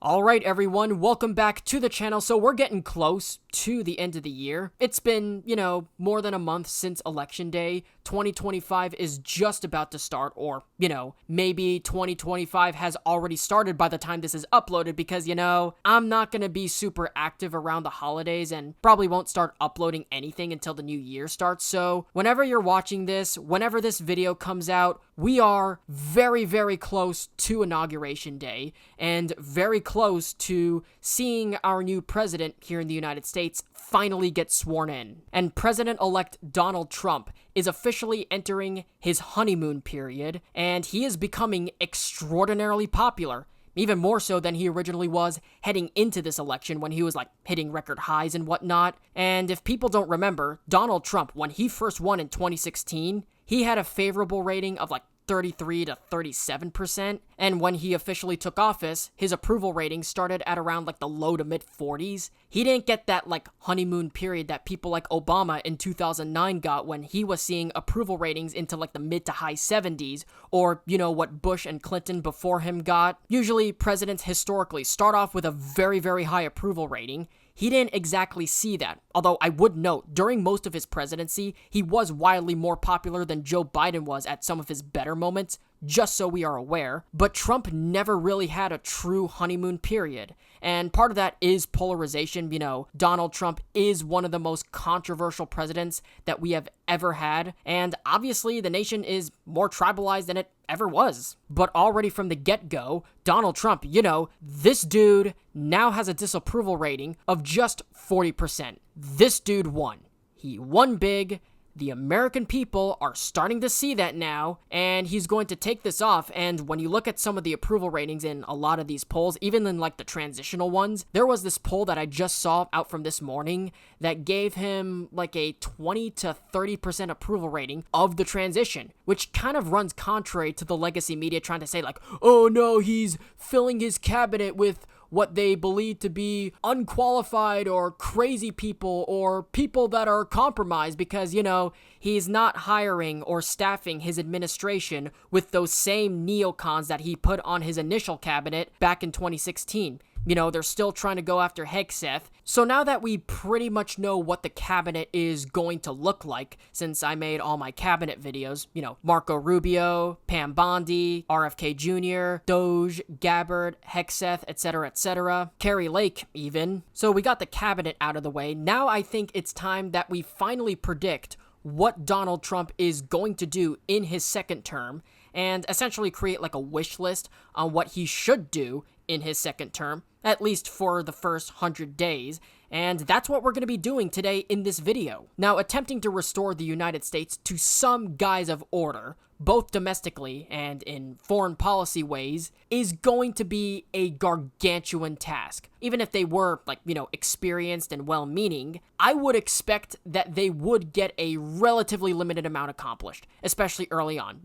Alright everyone, welcome back to the channel. So we're getting close to the end of the year. It's been, more than a month since election day. 2025 is just about to start, or, maybe 2025 has already started by the time this is uploaded because, I'm not gonna be super active around the holidays and probably won't start uploading anything until the new year starts. So whenever you're watching this, whenever this video comes out, we are very, very close to Inauguration Day and very close to seeing our new president here in the United States finally get sworn in. And President-elect Donald Trump is officially entering his honeymoon period, and he is becoming extraordinarily popular. Even more so than he originally was heading into this election when he was hitting record highs and whatnot. And if people don't remember, Donald Trump, when he first won in 2016, he had a favorable rating of 33 to 37%, and when he officially took office, his approval rating started at around the low to mid 40s. He didn't get that honeymoon period that people like Obama in 2009 got when he was seeing approval ratings into the mid to high 70s, or what Bush and Clinton before him got. Usually presidents historically start off with a very, very high approval rating. He didn't exactly see that, although I would note, during most of his presidency, he was wildly more popular than Joe Biden was at some of his better moments, just so we are aware. But Trump never really had a true honeymoon period, and part of that is polarization. Donald Trump is one of the most controversial presidents that we have ever had, and obviously the nation is more tribalized than it ever was. But already from the get-go, Donald Trump, this dude now has a disapproval rating of just 40%. This dude won. He won big. The American people are starting to see that now, and he's going to take this off. And when you look at some of the approval ratings in a lot of these polls, even in the transitional ones, there was this poll that I just saw out from this morning that gave him a 20 to 30% approval rating of the transition, which kind of runs contrary to the legacy media trying to say oh no, he's filling his cabinet with what they believe to be unqualified or crazy people or people that are compromised because, he's not hiring or staffing his administration with those same neocons that he put on his initial cabinet back in 2016. They're still trying to go after Hegseth. So now that we pretty much know what the cabinet is going to look like, since I made all my cabinet videos, Marco Rubio, Pam Bondi, RFK Jr., DOGE, Gabbard, Hegseth, etc., Carrie Lake even. So we got the cabinet out of the way. Now I think it's time that we finally predict what Donald Trump is going to do in his second term and essentially create a wish list on what he should do in his second term, at least for the first 100 days, and that's what we're going to be doing today in this video. Now, attempting to restore the United States to some guise of order, both domestically and in foreign policy ways, is going to be a gargantuan task. Even if they were, experienced and well-meaning, I would expect that they would get a relatively limited amount accomplished, especially early on.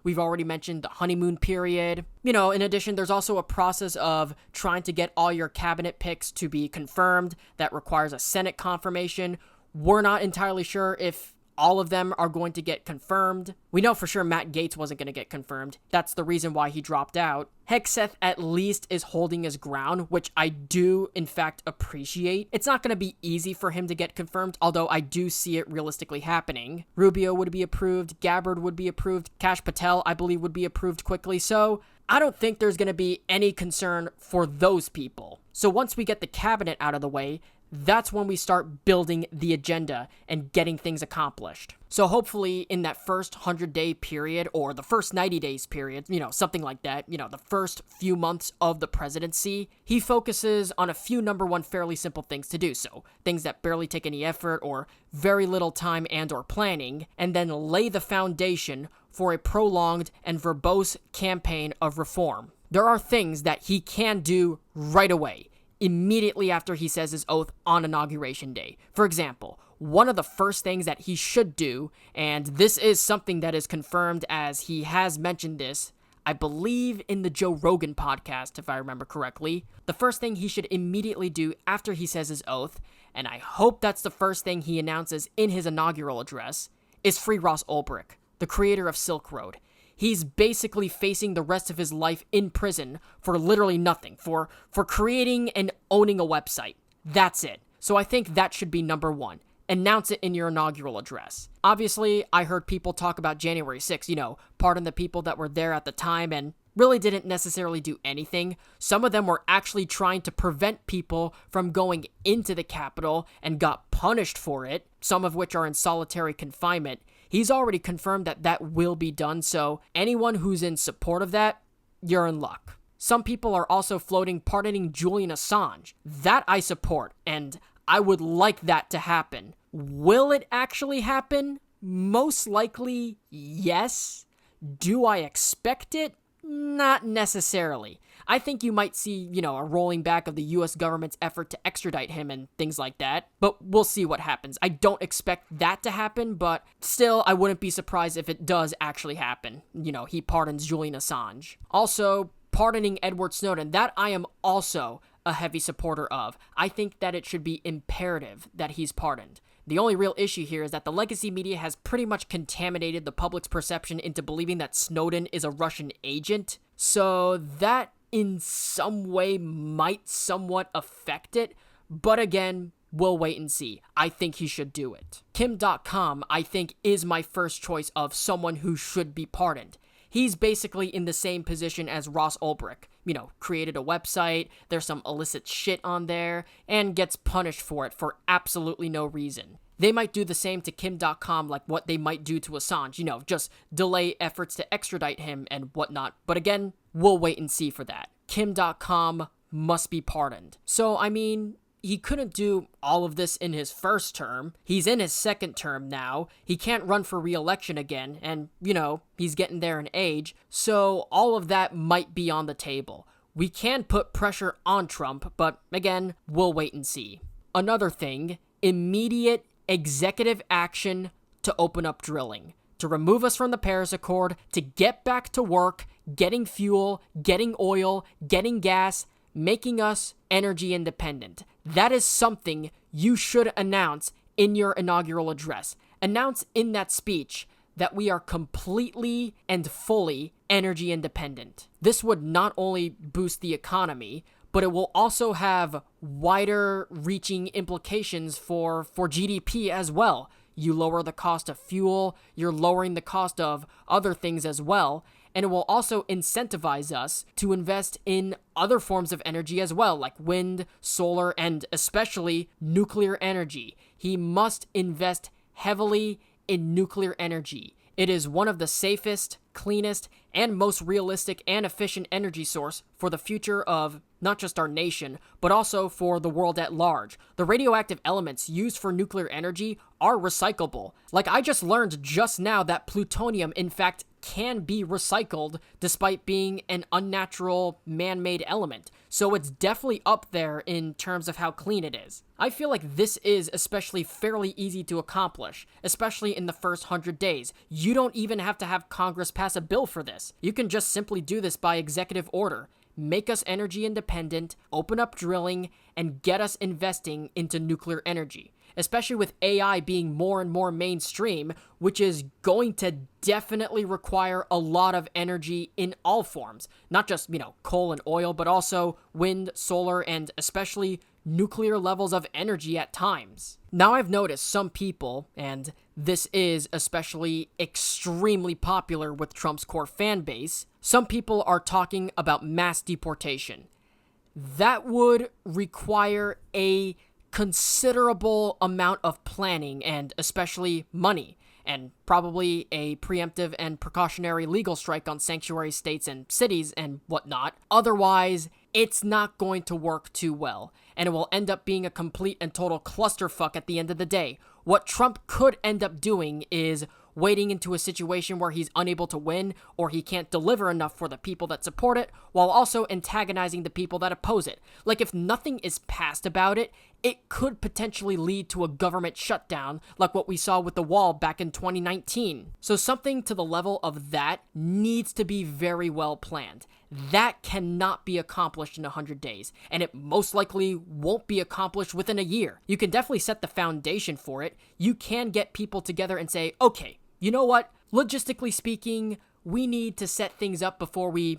We've already mentioned the honeymoon period. In addition, there's also a process of trying to get all your cabinet picks to be confirmed. That requires a Senate confirmation. We're not entirely sure if all of them are going to get confirmed. We know for sure Matt Gaetz wasn't going to get confirmed. That's the reason why he dropped out. Hegseth at least is holding his ground, which I do, in fact, appreciate. It's not going to be easy for him to get confirmed, although I do see it realistically happening. Rubio would be approved, Gabbard would be approved, Kash Patel, I believe, would be approved quickly, so I don't think there's going to be any concern for those people. So once we get the cabinet out of the way, that's when we start building the agenda and getting things accomplished. So hopefully in that first 100-day period or the first 90 days period, something like that, the first few months of the presidency, he focuses on a few number one fairly simple things to do. So things that barely take any effort or very little time and or planning, and then lay the foundation for a prolonged and verbose campaign of reform. There are things that he can do right away, immediately after he says his oath on Inauguration Day. For example, one of the first things that he should do, and this is something that is confirmed as he has mentioned this, I believe in the Joe Rogan podcast, if I remember correctly, the first thing he should immediately do after he says his oath, and I hope that's the first thing he announces in his inaugural address, is free Ross Ulbricht, the creator of Silk Road. he's basically facing the rest of his life in prison for literally nothing, for creating and owning a website. That's it. So I think that should be number one. Announce it in your inaugural address. Obviously, I heard people talk about January 6th, pardon the people that were there at the time and really didn't necessarily do anything. Some of them were actually trying to prevent people from going into the Capitol and got punished for it, some of which are in solitary confinement. He's already confirmed that that will be done, so anyone who's in support of that, you're in luck. Some people are also floating pardoning Julian Assange. That I support, and I would like that to happen. Will it actually happen? Most likely, yes. Do I expect it? Not necessarily. I think you might see, a rolling back of the US government's effort to extradite him and things like that, but we'll see what happens. I don't expect that to happen, but still, I wouldn't be surprised if it does actually happen. He pardons Julian Assange. Also, pardoning Edward Snowden, that I am also a heavy supporter of. I think that it should be imperative that he's pardoned. The only real issue here is that the legacy media has pretty much contaminated the public's perception into believing that Snowden is a Russian agent, so that in some way might somewhat affect it, but again, we'll wait and see. I think he should do it. Kim.com, I think, is my first choice of someone who should be pardoned. He's basically in the same position as Ross Ulbricht. Created a website, there's some illicit shit on there, and gets punished for it for absolutely no reason. They might do the same to Kim.com like what they might do to Assange, just delay efforts to extradite him and whatnot. But again, we'll wait and see for that. Kim.com must be pardoned. So, he couldn't do all of this in his first term. He's in his second term now. He can't run for re-election again, and, he's getting there in age, so all of that might be on the table. We can put pressure on Trump, but again, we'll wait and see. Another thing, immediate executive action to open up drilling, to remove us from the Paris Accord, to get back to work, getting fuel, getting oil, getting gas, making us energy independent. That is something you should announce in your inaugural address. Announce in that speech that we are completely and fully energy independent. This would not only boost the economy, but it will also have wider reaching implications for GDP as well. You lower the cost of fuel, you're lowering the cost of other things as well, and it will also incentivize us to invest in other forms of energy as well, like wind, solar, and especially nuclear energy. He must invest heavily in nuclear energy. It is one of the safest, cleanest, and most realistic and efficient energy source for the future of not just our nation, but also for the world at large. The radioactive elements used for nuclear energy are recyclable. Like I just learned just now that plutonium, in fact, can be recycled despite being an unnatural man-made element. So it's definitely up there in terms of how clean it is. I feel like this is especially fairly easy to accomplish, especially in the first 100 days. You don't even have to have Congress pass a bill for this. You can just simply do this by executive order. Make us energy independent, open up drilling, and get us investing into nuclear energy. Especially with AI being more and more mainstream, which is going to definitely require a lot of energy in all forms. Not just, coal and oil, but also wind, solar, and especially nuclear levels of energy at times. Now I've noticed some people, and this is especially extremely popular with Trump's core fan base, some people are talking about mass deportation. That would require a considerable amount of planning and especially money, and probably a preemptive and precautionary legal strike on sanctuary states and cities and whatnot. Otherwise, it's not going to work too well, and it will end up being a complete and total clusterfuck at the end of the day. What Trump could end up doing is wading into a situation where he's unable to win or he can't deliver enough for the people that support it, while also antagonizing the people that oppose it. Like, if nothing is passed about it, it could potentially lead to a government shutdown like what we saw with the wall back in 2019. So something to the level of that needs to be very well planned. That cannot be accomplished in 100 days, and it most likely won't be accomplished within a year. You can definitely set the foundation for it. You can get people together and say, okay, you know what? Logistically speaking, we need to set things up before we,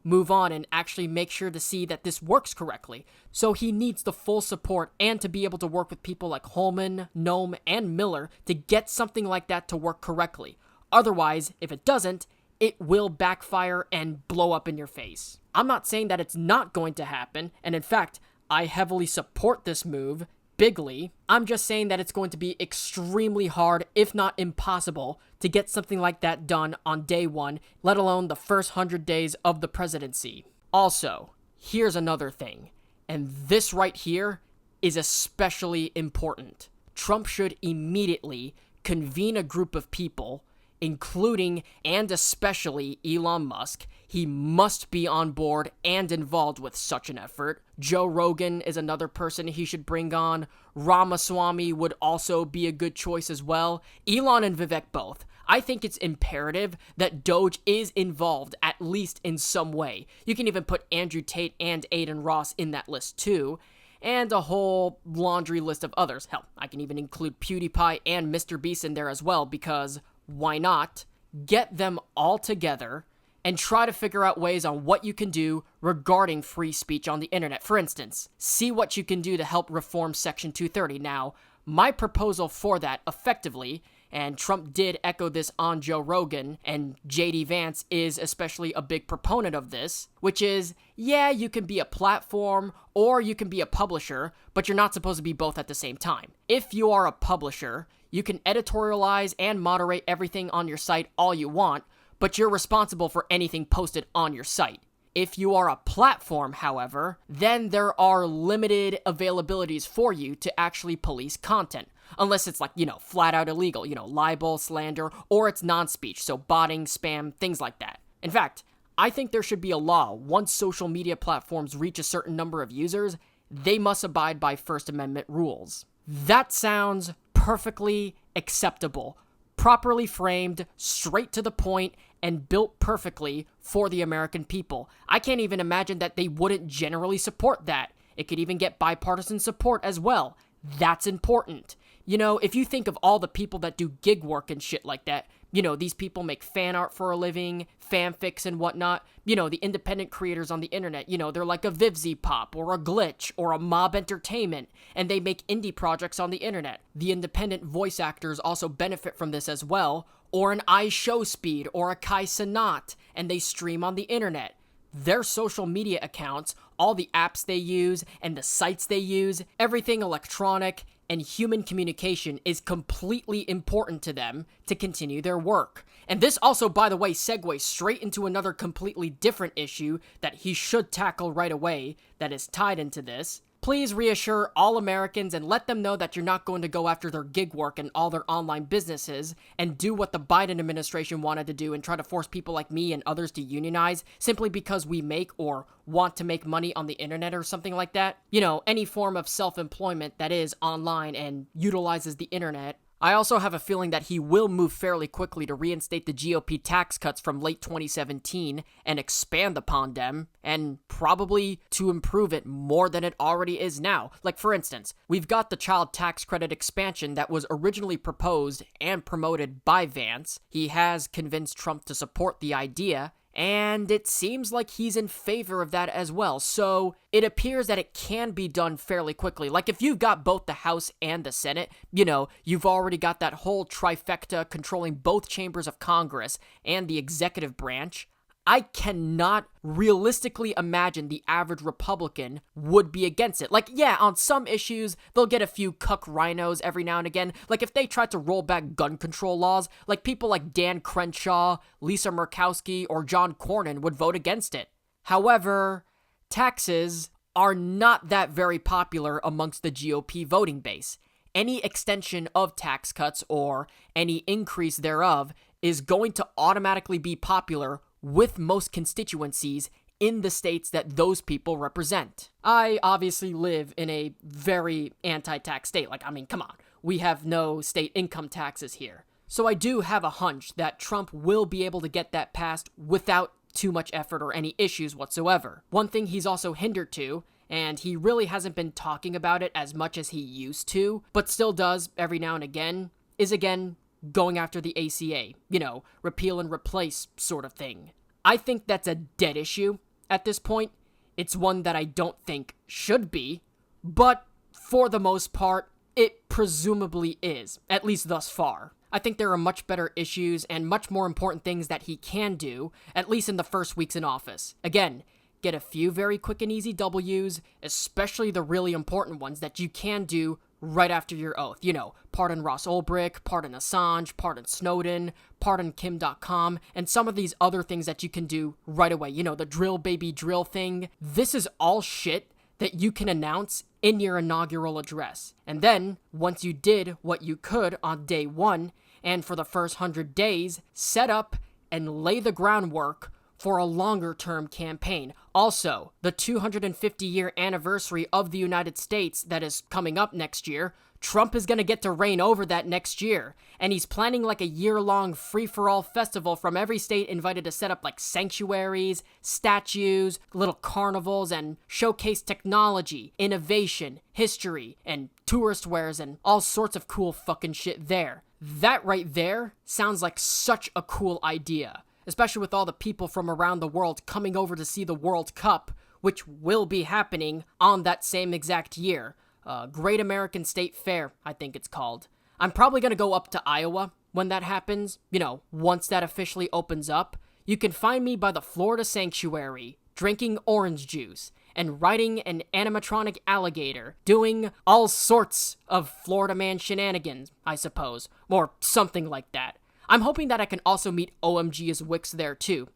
move on and actually make sure to see that this works correctly. So he needs the full support and to be able to work with people like Holman, Noem, and Miller to get something like that to work correctly. Otherwise, if it doesn't, it will backfire and blow up in your face. I'm not saying that it's not going to happen, and in fact, I heavily support this move, bigly. I'm just saying that it's going to be extremely hard, if not impossible, to get something like that done on day one, let alone the first 100 days of the presidency. Also, here's another thing, and this right here is especially important. Trump should immediately convene a group of people, including and especially Elon Musk. He must be on board and involved with such an effort. Joe Rogan is another person he should bring on. Ramaswamy would also be a good choice as well. Elon and Vivek both. I think it's imperative that DOGE is involved, at least in some way. You can even put Andrew Tate and Aiden Ross in that list too. And a whole laundry list of others. Hell, I can even include PewDiePie and Mr. Beast in there as well, because why not? Get them all together and try to figure out ways on what you can do regarding free speech on the internet. For instance, see what you can do to help reform Section 230. Now, my proposal for that, effectively, and Trump did echo this on Joe Rogan, and JD Vance is especially a big proponent of this, which is, yeah, you can be a platform or you can be a publisher, but you're not supposed to be both at the same time. If you are a publisher, you can editorialize and moderate everything on your site all you want, but you're responsible for anything posted on your site. If you are a platform, however, then there are limited availabilities for you to actually police content. Unless it's like, flat out illegal, libel, slander, or it's non-speech, so botting, spam, things like that. In fact, I think there should be a law. Once social media platforms reach a certain number of users, they must abide by First Amendment rules. That sounds perfectly acceptable, properly framed, straight to the point, and built perfectly for the American people. I can't even imagine that they wouldn't generally support that. It could even get bipartisan support as well. That's important. If you think of all the people that do gig work and shit like that, these people make fan art for a living, fanfics and whatnot. The independent creators on the internet, they're like a Vivzy Pop or a Glitch or a Mob Entertainment, and they make indie projects on the internet. The independent voice actors also benefit from this as well, or an iShowSpeed or a Kai Cenat, and they stream on the internet. Their social media accounts, all the apps they use, and the sites they use, everything electronic and human communication is completely important to them to continue their work. And this also, by the way, segues straight into another completely different issue that he should tackle right away that is tied into this. Please reassure all Americans and let them know that you're not going to go after their gig work and all their online businesses and do what the Biden administration wanted to do and try to force people like me and others to unionize simply because we make or want to make money on the internet or something like that. Any form of self-employment that is online and utilizes the internet. I also have a feeling that he will move fairly quickly to reinstate the GOP tax cuts from late 2017 and expand upon them, and probably to improve it more than it already is now. Like, for instance, we've got the child tax credit expansion that was originally proposed and promoted by Vance. He has convinced Trump to support the idea, and it seems like he's in favor of that as well. So it appears that it can be done fairly quickly. Like, if you've got both the House and the Senate, you've already got that whole trifecta controlling both chambers of Congress and the executive branch. I cannot realistically imagine the average Republican would be against it. Like, yeah, on some issues, they'll get a few cuck rhinos every now and again. Like, if they tried to roll back gun control laws, like people like Dan Crenshaw, Lisa Murkowski, or John Cornyn would vote against it. However, taxes are not that very popular amongst the GOP voting base. Any extension of tax cuts or any increase thereof is going to automatically be popular with most constituencies in the states that those people represent. I obviously live in a very anti-tax state. Like, come on. We have no state income taxes here. So I do have a hunch that Trump will be able to get that passed without too much effort or any issues whatsoever. One thing he's also hindered to, and he really hasn't been talking about it as much as he used to, but still does every now and again, is again going after the ACA, repeal and replace sort of thing. I think that's a dead issue at this point. It's one that I don't think should be, but for the most part, it presumably is, at least thus far. I think there are much better issues and much more important things that he can do, at least in the first weeks in office. Again, get a few very quick and easy W's, especially the really important ones that you can do right after your oath. Pardon Ross Ulbricht, pardon Assange, pardon Snowden, pardon Kim.com, and some of these other things that you can do right away. The drill baby drill thing. This is all shit that you can announce in your inaugural address. And then, once you did what you could on day one, and for the first 100 days, set up and lay the groundwork for a longer-term campaign. Also, the 250-year anniversary of the United States that is coming up next year, Trump is going to get to reign over that next year, and he's planning like a year-long free-for-all festival from every state invited to set up like sanctuaries, statues, little carnivals, and showcase technology, innovation, history, and tourist wares, and all sorts of cool fucking shit there. That right there sounds like such a cool idea, especially with all the people from around the world coming over to see the World Cup, which will be happening on that same exact year. Great American State Fair, I think it's called. I'm probably going to go up to Iowa when that happens, once that officially opens up. You can find me by the Florida Sanctuary, drinking orange juice, and riding an animatronic alligator, doing all sorts of Florida man shenanigans, I suppose, or something like that. I'm hoping that I can also meet OMG's Wix there too,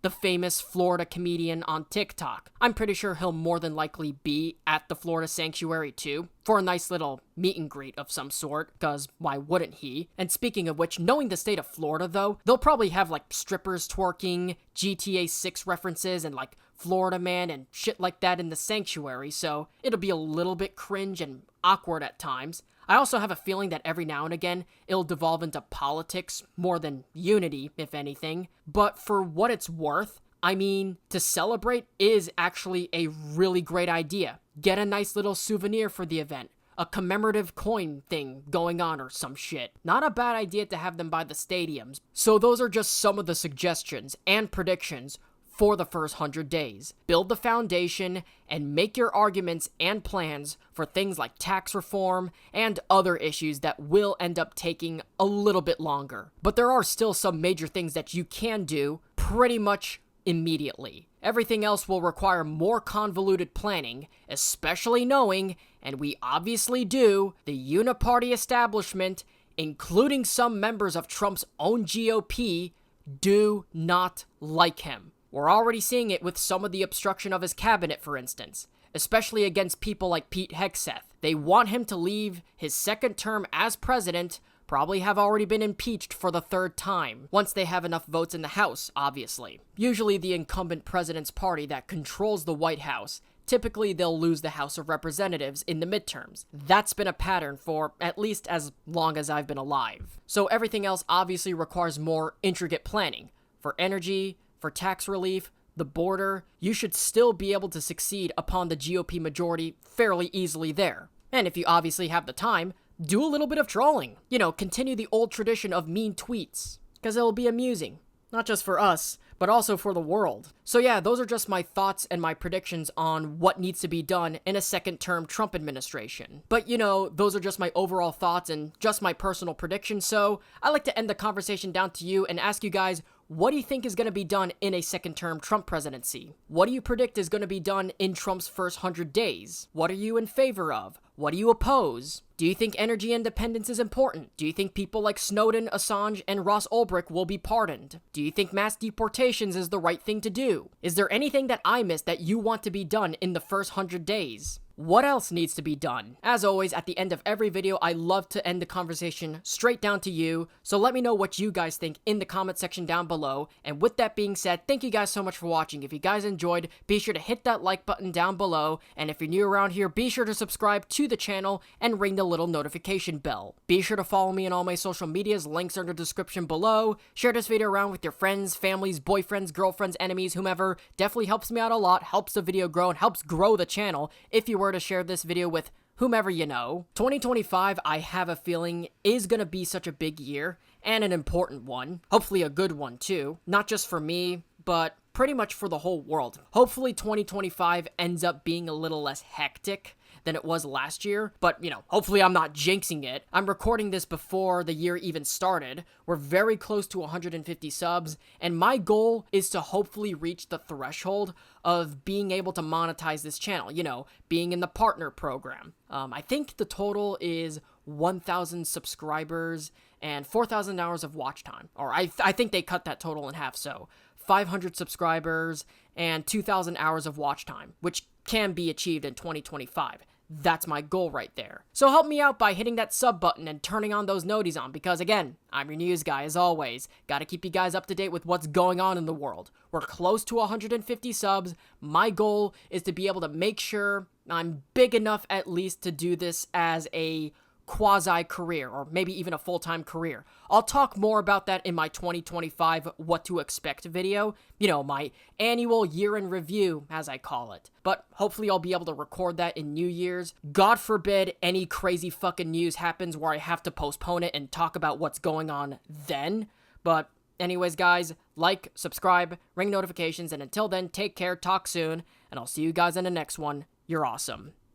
the famous Florida comedian on TikTok. I'm pretty sure he'll more than likely be at the Florida Sanctuary too, for a nice little meet and greet of some sort, cause why wouldn't he? And speaking of which, knowing the state of Florida though, they'll probably have like strippers twerking, GTA 6 references, and like Florida Man and shit like that in the sanctuary, so it'll be a little bit cringe and awkward at times. I also have a feeling that every now and again, it'll devolve into politics more than unity, if anything. But for what it's worth, to celebrate is actually a really great idea. Get a nice little souvenir for the event. A commemorative coin thing going on or some shit. Not a bad idea to have them by the stadiums. So those are just some of the suggestions and predictions for the first 100 days. Build the foundation and make your arguments and plans for things like tax reform and other issues that will end up taking a little bit longer. But there are still some major things that you can do pretty much immediately. Everything else will require more convoluted planning, especially knowing, and we obviously do, the uniparty establishment, including some members of Trump's own GOP, do not like him. We're already seeing it with some of the obstruction of his cabinet, for instance, especially against people like Pete Hegseth. They want him to leave his second term as president, probably have already been impeached for the third time, once they have enough votes in the House, obviously. Usually the incumbent president's party that controls the White House. Typically, they'll lose the House of Representatives in the midterms. That's been a pattern for at least as long as I've been alive. So everything else obviously requires more intricate planning. For energy, for tax relief, the border, you should still be able to succeed upon the GOP majority fairly easily there. And if you obviously have the time, do a little bit of trolling. Continue the old tradition of mean tweets, because it'll be amusing. Not just for us, but also for the world. So yeah, those are just my thoughts and my predictions on what needs to be done in a second-term Trump administration. But those are just my overall thoughts and just my personal predictions, so I like to end the conversation down to you and ask you guys, what do you think is going to be done in a second-term Trump presidency? What do you predict is going to be done in Trump's first 100 days? What are you in favor of? What do you oppose? Do you think energy independence is important? Do you think people like Snowden, Assange, and Ross Ulbricht will be pardoned? Do you think mass deportations is the right thing to do? Is there anything that I missed that you want to be done in the first 100 days? What else needs to be done? As always, at the end of every video, I love to end the conversation straight down to you, so let me know what you guys think in the comment section down below. And with that being said, thank you guys so much for watching. If you guys enjoyed, be sure to hit that like button down below, and if you're new around here, be sure to subscribe to the channel and ring the little notification bell. Be sure to follow me on all my social medias, links are in the description below. Share this video around with your friends, families, boyfriends, girlfriends, enemies, whomever. Definitely helps me out a lot, helps the video grow, and helps grow the channel if you were to share this video with whomever you know. 2025, I have a feeling, is gonna be such a big year, and an important one. Hopefully a good one too. Not just for me, but pretty much for the whole world. Hopefully 2025 ends up being a little less hectic than it was last year, but, hopefully I'm not jinxing it. I'm recording this before the year even started. We're very close to 150 subs, and my goal is to hopefully reach the threshold of being able to monetize this channel, being in the partner program. I think the total is 1,000 subscribers and 4,000 hours of watch time, or I think they cut that total in half, so 500 subscribers and 2,000 hours of watch time, which can be achieved in 2025. That's my goal right there. So help me out by hitting that sub button and turning on those noties on, because again, I'm your news guy as always. Gotta keep you guys up to date with what's going on in the world. We're close to 150 subs. My goal is to be able to make sure I'm big enough at least to do this as a quasi-career, or maybe even a full-time career. I'll talk more about that in my 2025 What to Expect video, my annual year in review, as I call it. But hopefully I'll be able to record that in New Year's. God forbid any crazy fucking news happens where I have to postpone it and talk about what's going on then. But anyways, guys, like, subscribe, ring notifications, and until then, take care, talk soon, and I'll see you guys in the next one. You're awesome.